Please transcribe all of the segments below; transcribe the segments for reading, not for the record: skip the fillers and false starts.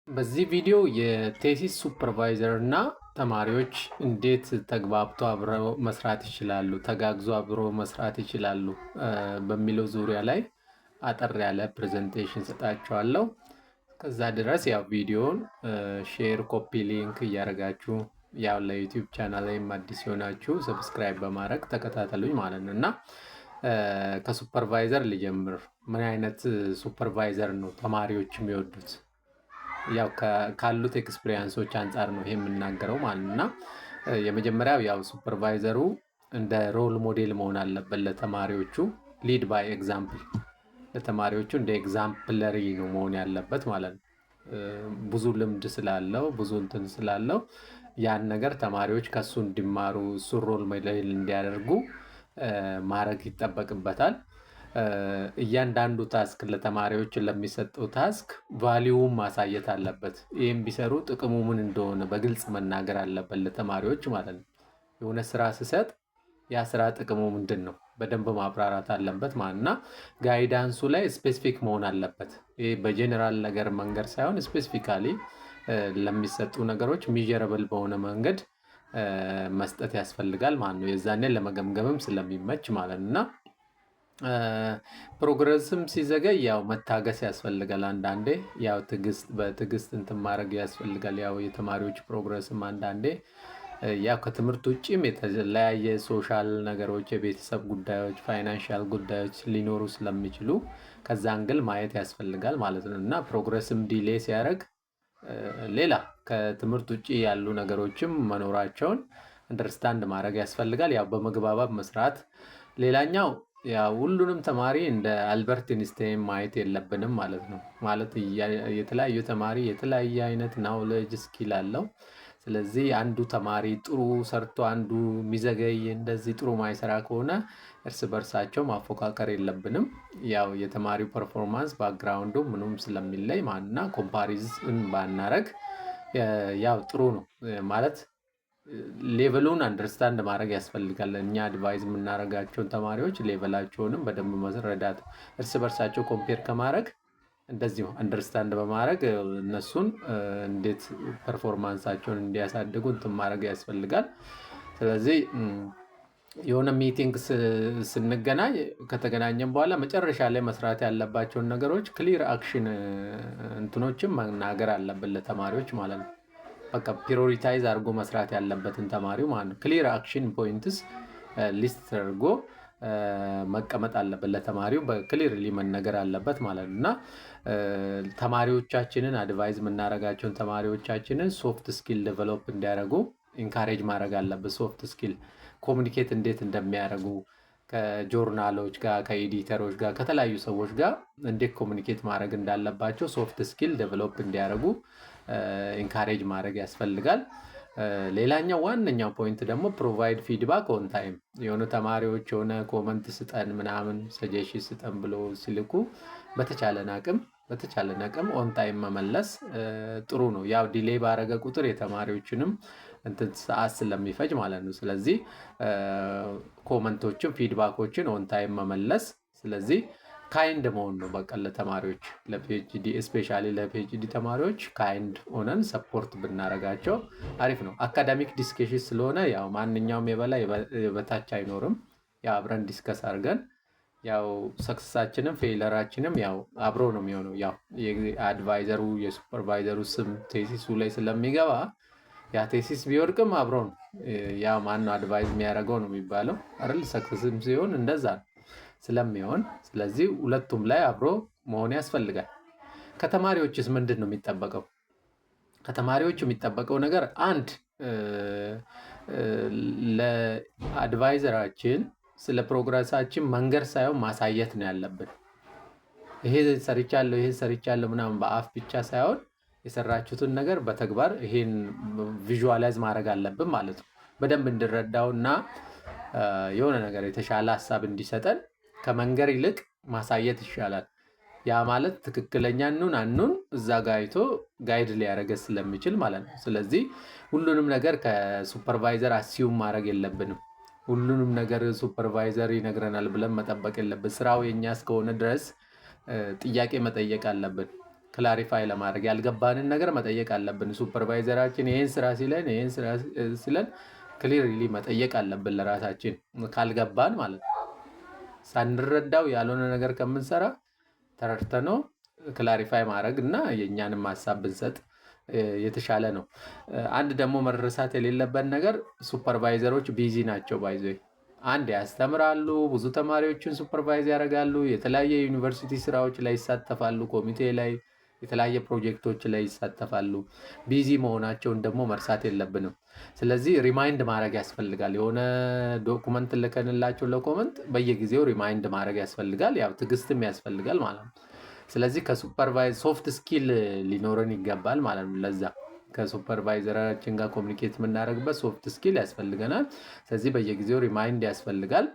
በዚህ ቪዲዮ የቴሲስ ሱፐርቫይዘር እና ተማሪዎች እንዴት ተግባብቶ አብረው መስራት ይችላሉ፣ ተጋግዞ አብሮ መስራት ይችላሉ በሚለው ዙሪያ ላይ አጠር ያለ ፕሬዘንቴሽን ሰጣችኋለሁ። ከዛ ድረስ ያው ቪዲዮውን ሼር፣ ኮፒ ሊንክ እያደረጋችሁ ያው ለዩቲዩብ ቻናል ላይም አዲስ የሆናችሁ ሰብስክራይብ በማድረግ ተከታተሉኝ ማለት ነው። እና ከሱፐርቫይዘር ልጀምር። ምን አይነት ሱፐርቫይዘር ነው ተማሪዎች የሚወዱት? ያው ካሉት ኤክስፒሪየንሶች አንጻር ነው ይሄ የምናገረው ማለት ነው። እና የመጀመሪያው ያው ሱፐርቫይዘሩ እንደ ሮል ሞዴል መሆን አለበት ለተማሪዎቹ። ሊድ ባይ ኤግዛምፕል፣ ለተማሪዎቹ እንደ ኤግዛምፕለሪ ነው መሆን ያለበት ማለት ነው። ብዙ ልምድ ስላለው ብዙ እንትን ስላለው ያን ነገር ተማሪዎች ከሱ እንዲማሩ እሱ ሮል ሞዴል እንዲያደርጉ ማድረግ ይጠበቅበታል። እያንዳንዱ ታስክ ለተማሪዎች ለሚሰጠው ታስክ ቫሊዩም ማሳየት አለበት። ይህም ቢሰሩ ጥቅሙ ምን እንደሆነ በግልጽ መናገር አለበት ለተማሪዎች ማለት ነው። የሆነ ስራ ስሰጥ ያ ስራ ጥቅሙ ምንድን ነው በደንብ ማብራራት አለበት ማለት እና ጋይዳንሱ ላይ ስፔሲፊክ መሆን አለበት። ይህ በጀኔራል ነገር መንገድ ሳይሆን ስፔሲፊካሊ ለሚሰጡ ነገሮች ሚጀረብል በሆነ መንገድ መስጠት ያስፈልጋል ማለት ነው። የዛኔ ለመገምገምም ስለሚመች ማለት እና ፕሮግረስም ሲዘገይ ያው መታገስ ያስፈልጋል። አንዳንዴ ያው በትዕግስት እንትን ማድረግ ያስፈልጋል። ያው የተማሪዎች ፕሮግረስም አንዳንዴ ያው ከትምህርት ውጭም የተለያየ ሶሻል ነገሮች፣ የቤተሰብ ጉዳዮች፣ ፋይናንሻል ጉዳዮች ሊኖሩ ስለሚችሉ ከዛ አንግል ማየት ያስፈልጋል ማለት ነው እና ፕሮግረስም ዲሌ ሲያደርግ ሌላ ከትምህርት ውጭ ያሉ ነገሮችም መኖራቸውን አንደርስታንድ ማድረግ ያስፈልጋል። ያው በመግባባት መስራት። ሌላኛው ያው ሁሉንም ተማሪ እንደ አልበርት ኢንስታይን ማየት የለብንም ማለት ነው። ማለት የተለያዩ ተማሪ የተለያየ አይነት ናውሌጅ ስኪል አለው። ስለዚህ አንዱ ተማሪ ጥሩ ሰርቶ አንዱ የሚዘገይ እንደዚህ ጥሩ ማይሰራ ከሆነ እርስ በርሳቸው ማፎካከር የለብንም። ያው የተማሪው ፐርፎርማንስ ባክግራውንዱ ምኑም ስለሚለይ ማንና ኮምፓሪዝን ባናረግ ያው ጥሩ ነው ማለት ሌቨሉን አንደርስታንድ ማድረግ ያስፈልጋል። እኛ አድቫይዝ የምናደርጋቸውን ተማሪዎች ሌቨላቸውንም በደንብ መረዳት፣ እርስ በርሳቸው ኮምፔር ከማድረግ እንደዚሁ አንደርስታንድ በማድረግ እነሱን እንዴት ፐርፎርማንሳቸውን እንዲያሳድጉ እንትን ማድረግ ያስፈልጋል። ስለዚህ የሆነ ሚቲንግ ስንገናኝ ከተገናኘን በኋላ መጨረሻ ላይ መስራት ያለባቸውን ነገሮች ክሊር አክሽን እንትኖችን መናገር አለብን ለተማሪዎች ማለት ነው። በቃ ፕሪዮሪታይዝ አድርጎ መስራት ያለበትን ተማሪው ማለት ነው። ክሊር አክሽን ፖይንትስ ሊስት ተደርጎ መቀመጥ አለበት ለተማሪው በክሊርሊ መነገር አለበት ማለት ነው። እና ተማሪዎቻችንን አድቫይዝ የምናደርጋቸውን ተማሪዎቻችንን ሶፍት ስኪል ዴቨሎፕ እንዲያደርጉ ኢንካሬጅ ማድረግ አለበት። ሶፍት ስኪል ኮሚኒኬት እንዴት እንደሚያደርጉ ከጆርናሎች ጋር፣ ከኤዲተሮች ጋር፣ ከተለያዩ ሰዎች ጋር እንዴት ኮሚኒኬት ማድረግ እንዳለባቸው ሶፍት ስኪል ዴቨሎፕ እንዲያደርጉ ኢንካሬጅ ማድረግ ያስፈልጋል። ሌላኛው ዋነኛው ፖይንት ደግሞ ፕሮቫይድ ፊድባክ ኦን ታይም። የሆኑ ተማሪዎች የሆነ ኮመንት ስጠን ምናምን ሰጀሽን ስጠን ብሎ ሲልኩ በተቻለን አቅም ኦን ታይም መመለስ ጥሩ ነው። ያው ዲሌይ ባረገ ቁጥር የተማሪዎችንም እንትን ሰዓት ስለሚፈጅ ማለት ነው። ስለዚህ ኮመንቶችን ፊድባኮችን ኦን ታይም መመለስ። ስለዚህ ካይንድ መሆን ነው በቃ ለተማሪዎች ለፒኤችዲ ስፔሻሊ ለፒኤችዲ ተማሪዎች ካይንድ ሆነን ሰፖርት ብናረጋቸው አሪፍ ነው። አካዳሚክ ዲስከሽን ስለሆነ ያው ማንኛውም የበላይ የበታች አይኖርም። ያው አብረን ዲስከስ አድርገን ያው ሰክሰሳችንም ፌለራችንም ያው አብሮ ነው የሚሆነው። ያው የአድቫይዘሩ የሱፐርቫይዘሩ ስም ቴሲሱ ላይ ስለሚገባ ያ ቴሲስ ቢወድቅም አብሮ ነው። ያው ማነው አድቫይዝ የሚያደርገው ነው የሚባለው አይደል? ሰክሰስም ሲሆን እንደዛ ነው ስለሚሆን ስለዚህ ሁለቱም ላይ አብሮ መሆን ያስፈልጋል። ከተማሪዎችስ ምንድን ነው የሚጠበቀው? ከተማሪዎች የሚጠበቀው ነገር አንድ ለአድቫይዘራችን ስለ ፕሮግረሳችን መንገር ሳይሆን ማሳየት ነው ያለብን። ይሄ ሰርቻለሁ ምናምን በአፍ ብቻ ሳይሆን የሰራችሁትን ነገር በተግባር ይሄን ቪዥዋላይዝ ማድረግ አለብን ማለት ነው። በደንብ እንድረዳውና የሆነ ነገር የተሻለ ሀሳብ እንዲሰጠን ከመንገር ይልቅ ማሳየት ይሻላል። ያ ማለት ትክክለኛ አኑን እዛ ጋር አይቶ ጋይድ ሊያደርግ ስለሚችል ማለት ነው። ስለዚህ ሁሉንም ነገር ከሱፐርቫይዘር አሲዩም ማድረግ የለብንም። ሁሉንም ነገር ሱፐርቫይዘር ይነግረናል ብለን መጠበቅ የለብን። ስራው የኛ እስከሆነ ድረስ ጥያቄ መጠየቅ አለብን። ክላሪፋይ ለማድረግ ያልገባንን ነገር መጠየቅ አለብን። ሱፐርቫይዘራችን ይሄን ስራ ሲለን ክሊርሊ መጠየቅ አለብን ለራሳችን ካልገባን ማለት ነው። ሳንረዳው ያልሆነ ነገር ከምንሰራ ተረድተነው ክላሪፋይ ማድረግ እና የእኛንም ሀሳብ ብንሰጥ የተሻለ ነው። አንድ ደግሞ መረሳት የሌለበት ነገር ሱፐርቫይዘሮች ቢዚ ናቸው። ባይዘ አንድ ያስተምራሉ፣ ብዙ ተማሪዎችን ሱፐርቫይዝ ያደርጋሉ፣ የተለያየ ዩኒቨርሲቲ ስራዎች ላይ ይሳተፋሉ፣ ኮሚቴ ላይ የተለያየ ፕሮጀክቶች ላይ ይሳተፋሉ። ቢዚ መሆናቸውን ደግሞ መርሳት የለብንም። ስለዚህ ሪማይንድ ማድረግ ያስፈልጋል። የሆነ ዶኩመንት ልከንላቸው ለኮመንት በየጊዜው ሪማይንድ ማድረግ ያስፈልጋል። ያው ትዕግስትም ያስፈልጋል ማለት ነው። ስለዚህ ከሱፐርቫይዝ ሶፍት ስኪል ሊኖረን ይገባል ማለት ነው። ለዛ ከሱፐርቫይዘራችን ጋር ኮሚኒኬት የምናደርግበት ሶፍት ስኪል ያስፈልገናል። ስለዚህ በየጊዜው ሪማይንድ ያስፈልጋል።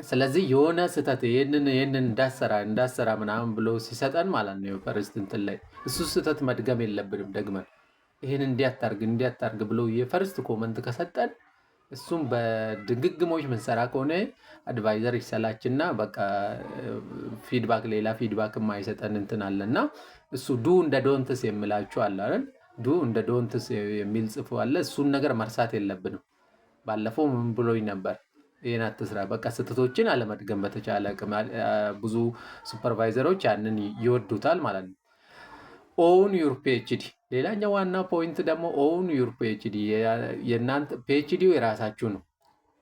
ስለዚህ የሆነ ስህተት ይህንን እንዳሰራ ምናምን ብሎ ሲሰጠን ማለት ነው ፈርስት እንትን ላይ እሱ ስህተት መድገም የለብንም። ደግመን ይህን እንዲያታርግ ብሎ የፈርስት ኮመንት ከሰጠን እሱም በድግግሞች ምንሰራ ከሆነ አድቫይዘር ይሰላችና በቃ ሌላ ፊድባክ የማይሰጠን እንትን አለ እና እሱ ዱ እንደ ዶንትስ የሚላችሁ አለ አይደል? ዱ እንደ ዶንትስ የሚል ጽፎ አለ። እሱን ነገር መርሳት የለብንም። ባለፈው ምን ብሎኝ ነበር? ይህን አትስራ፣ በቃ ስህተቶችን አለመድገም በተቻለ አቅም። ብዙ ሱፐርቫይዘሮች ያንን ይወዱታል ማለት ነው። ኦውን ዩር ፒኤችዲ። ሌላኛው ዋና ፖይንት ደግሞ ኦውን ዩር ፒኤችዲ። የእናንተ ፒኤችዲው የራሳችሁ ነው፣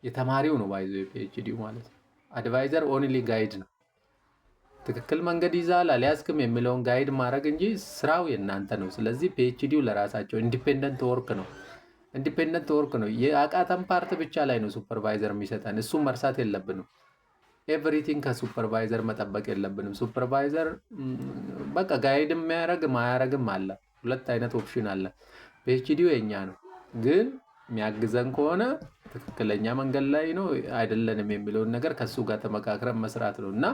የተማሪው ነው። ባይዞ ፒኤችዲው ማለት ነው። አድቫይዘር ኦንሊ ጋይድ ነው። ትክክል መንገድ ይዛል አልያዝክም የሚለውን ጋይድ ማድረግ እንጂ ስራው የእናንተ ነው። ስለዚህ ፒኤችዲው ለራሳቸው ኢንዲፔንደንት ወርክ ነው። ኢንዲፔንደንት ወርክ ነው። የአቃተን ፓርት ብቻ ላይ ነው ሱፐርቫይዘር የሚሰጠን። እሱም መርሳት የለብንም። ኤቭሪቲንግ ከሱፐርቫይዘር መጠበቅ የለብንም። ሱፐርቫይዘር በቃ ጋይድ የሚያደርግ ማያደርግም አለ። ሁለት አይነት ኦፕሽን አለ። ፒኤችዲው የኛ ነው፣ ግን የሚያግዘን ከሆነ ትክክለኛ መንገድ ላይ ነው አይደለንም የሚለውን ነገር ከሱ ጋር ተመካክረን መስራት ነው እና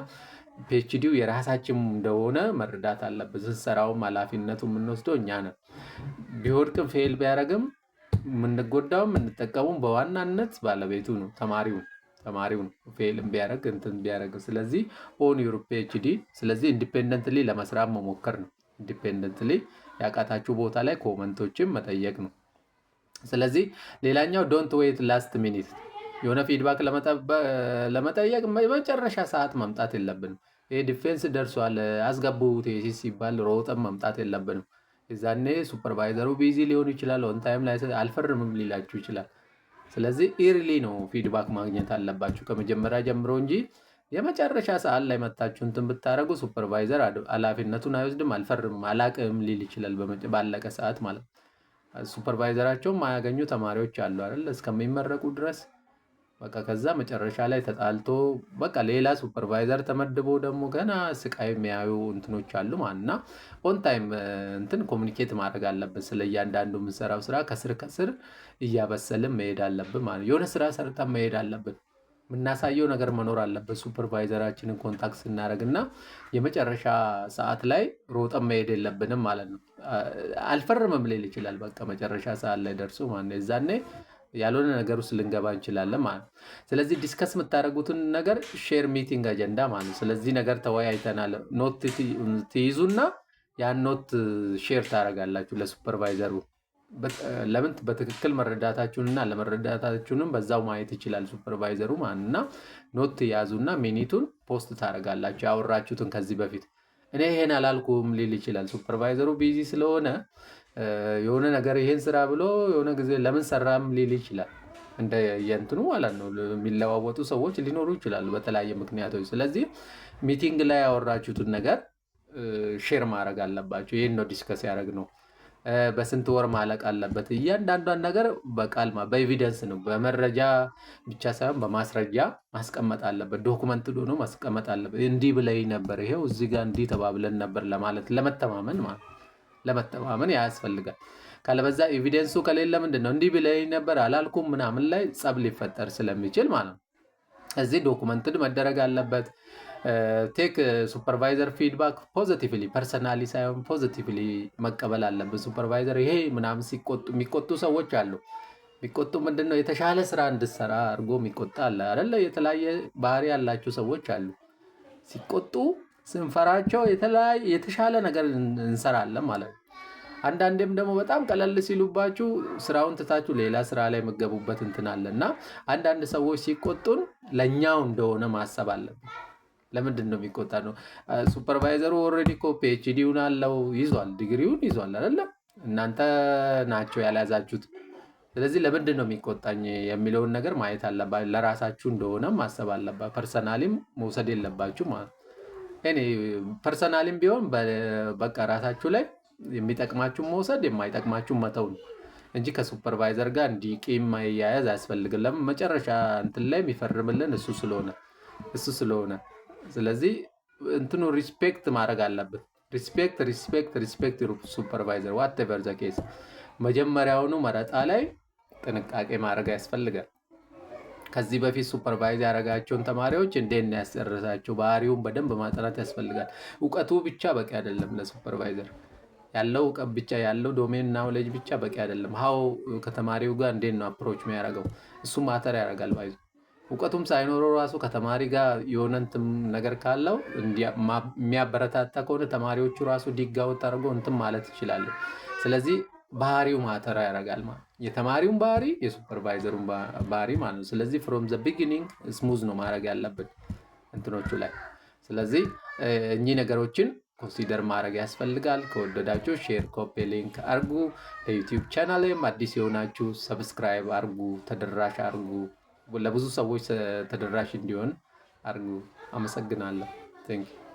ፒኤችዲው የራሳችን እንደሆነ መረዳት አለብን። ስንሰራውም ኃላፊነቱ የምንወስደው እኛ ነን። ቢወድቅም ፌል ቢያደርግም የምንጎዳው የምንጠቀሙም በዋናነት ባለቤቱ ነው፣ ተማሪው ነው። ፌል ቢያደርግ እንትን ቢያደርግ። ስለዚህ ኦን ዩር ፒኤችዲ። ስለዚህ ኢንዲፔንደንትሊ ለመስራት መሞከር ነው። ኢንዲፔንደንትሊ ያቃታችሁ ቦታ ላይ ኮመንቶችን መጠየቅ ነው። ስለዚህ ሌላኛው ዶንት ዌይት ላስት ሚኒት። የሆነ ፊድባክ ለመጠየቅ መጨረሻ ሰዓት መምጣት የለብንም። ይሄ ዲፌንስ ደርሷል አስገቡ ቴሲስ ሲባል ሮጠን መምጣት የለብንም። የዛኔ ሱፐርቫይዘሩ ቢዚ ሊሆን ይችላል፣ ኦን ታይም ላይ አልፈርምም ሊላችሁ ይችላል። ስለዚህ ኢርሊ ነው ፊድባክ ማግኘት አለባችሁ ከመጀመሪያ ጀምሮ እንጂ የመጨረሻ ሰዓት ላይ መታችሁ እንትን ብታደርጉ ሱፐርቫይዘር ኃላፊነቱን አይወስድም። አልፈርምም አላቅም ሊል ይችላል ባለቀ ሰዓት ማለት ነው። ሱፐርቫይዘራቸውም ማያገኙ ተማሪዎች አሉ አይደል? እስከሚመረቁ ድረስ በቃ ከዛ መጨረሻ ላይ ተጣልቶ በቃ ሌላ ሱፐርቫይዘር ተመድቦ ደግሞ ገና ስቃይ የሚያዩ እንትኖች አሉ ማለት እና ኦን ታይም እንትን ኮሚኒኬት ማድረግ አለብን። ስለ እያንዳንዱ የምንሰራው ስራ ከስር እያበሰልን መሄድ አለብን ማለት የሆነ ስራ ሰርተን መሄድ አለብን። የምናሳየው ነገር መኖር አለበት። ሱፐርቫይዘራችንን ኮንታክት ስናደርግ እና የመጨረሻ ሰዓት ላይ ሮጠን መሄድ የለብንም ማለት ነው። አልፈርምም ሊል ይችላል በቃ መጨረሻ ሰዓት ላይ ደርሶ ማለት ነው። የዛኔ ያልሆነ ነገር ውስጥ ልንገባ እንችላለን ማለት ነው። ስለዚህ ዲስከስ የምታደርጉትን ነገር ሼር ሚቲንግ አጀንዳ ማለት ነው። ስለዚህ ነገር ተወያይተናል ኖት ትይዙና ያን ኖት ሼር ታደርጋላችሁ ለሱፐርቫይዘሩ። ለምን በትክክል መረዳታችሁንና ለመረዳታችሁንም በዛው ማየት ይችላል ሱፐርቫይዘሩ ማለት እና ኖት ያዙና ሚኒቱን ፖስት ታደርጋላችሁ። ያወራችሁትን ከዚህ በፊት እኔ ይሄን አላልኩም ሊል ይችላል ሱፐርቫይዘሩ ቢዚ ስለሆነ የሆነ ነገር ይሄን ስራ ብሎ የሆነ ጊዜ ለምን ሰራም ሊል ይችላል። እንደ የእንትኑ ማለት ነው። የሚለዋወጡ ሰዎች ሊኖሩ ይችላሉ በተለያየ ምክንያቶች። ስለዚህ ሚቲንግ ላይ ያወራችሁትን ነገር ሼር ማድረግ አለባችሁ። ይሄን ነው ዲስከስ ያደረግነው። በስንት ወር ማለቅ አለበት። እያንዳንዷን ነገር በቃል በኤቪደንስ ነው፣ በመረጃ ብቻ ሳይሆን በማስረጃ ማስቀመጥ አለበት። ዶኩመንት ሆኖ ማስቀመጥ አለበት። እንዲህ ብለኝ ነበር፣ ይሄው እዚህ ጋር እንዲህ ተባብለን ነበር ለማለት ለመተማመን ማለት ለመተማመን ያስፈልጋል። ካለበዛ ኤቪደንሱ ከሌለ ምንድነው እንዲህ ብለኝ ነበር አላልኩም ምናምን ላይ ጸብ ሊፈጠር ስለሚችል ማለት ነው። እዚህ ዶኩመንትድ መደረግ አለበት። ቴክ ሱፐርቫይዘር ፊድባክ ፖዚቲቭሊ ፐርሰናሊ ሳይሆን ፖዚቲቭሊ መቀበል አለብን። ሱፐርቫይዘር ይሄ ምናምን የሚቆጡ ሰዎች አሉ። የሚቆጡ ምንድነው የተሻለ ስራ እንድሰራ አድርጎ የሚቆጣ አለ አይደለ? የተለያየ ባህሪ ያላቸው ሰዎች አሉ። ሲቆጡ ስንፈራቸው የተሻለ ነገር እንሰራለን ማለት ነው። አንዳንዴም ደግሞ በጣም ቀለል ሲሉባችሁ ስራውን ትታችሁ ሌላ ስራ ላይ የምገቡበት እንትን አለ እና አንዳንድ ሰዎች ሲቆጡን ለእኛው እንደሆነ ማሰብ አለብን። ለምንድን ነው የሚቆጣ ነው? ሱፐርቫይዘሩ ኦልሬዲ እኮ ፒኤችዲውን አለው ይዟል፣ ዲግሪውን ይዟል አይደለም? እናንተ ናቸው ያልያዛችሁት። ስለዚህ ለምንድን ነው የሚቆጣኝ የሚለውን ነገር ማየት አለባ። ለራሳችሁ እንደሆነ ማሰብ አለባ። ፐርሰናሊም መውሰድ የለባችሁ ማለት እኔ ፐርሰናሊም ቢሆን በቃ ራሳችሁ ላይ የሚጠቅማችሁን መውሰድ የማይጠቅማችሁን መተው ነው እንጂ ከሱፐርቫይዘር ጋር እንዲህ ቂም ማያያዝ አያስፈልግም። ለምን መጨረሻ እንትን ላይ የሚፈርምልን እሱ ስለሆነ ስለዚህ እንትኑ ሪስፔክት ማድረግ አለብን። ሪስፔክት ሱፐርቫይዘር ዋትኤቨር ዘ ኬስ። መጀመሪያውኑ መረጣ ላይ ጥንቃቄ ማድረግ ያስፈልጋል። ከዚህ በፊት ሱፐርቫይዝ ያደረጋቸውን ተማሪዎች እንዴት ነው ያስጨረሳቸው? ባህሪውን በደንብ ማጥናት ያስፈልጋል። እውቀቱ ብቻ በቂ አይደለም ለሱፐርቫይዘር። ያለው እውቀት ብቻ ያለው ዶሜን ናውሌጅ ብቻ በቂ አይደለም። ሀው ከተማሪው ጋር እንዴት ነው አፕሮች የሚያደርገው? እሱ ማተር ያደርጋል። ባይዙ እውቀቱም ሳይኖረው ራሱ ከተማሪ ጋር የሆነ እንትን ነገር ካለው የሚያበረታታ ከሆነ ተማሪዎቹ ራሱ ዲጋውት አድርጎ እንትን ማለት ይችላሉ። ስለዚህ ባህሪው ማተር ያደርጋል ማለት የተማሪውን ባህሪ የሱፐርቫይዘሩን ባህሪ ማለት ነው። ስለዚህ ፍሮም ዘ ቢጊኒንግ ስሙዝ ነው ማድረግ ያለብን እንትኖቹ ላይ። ስለዚህ እኚህ ነገሮችን ኮንሲደር ማድረግ ያስፈልጋል። ከወደዳችሁ ሼር፣ ኮፒ ሊንክ አርጉ። ለዩቲዩብ ቻናልም አዲስ የሆናችሁ ሰብስክራይብ አርጉ፣ ተደራሽ አርጉ፣ ለብዙ ሰዎች ተደራሽ እንዲሆን አርጉ። አመሰግናለሁ። ቴንክ ዩ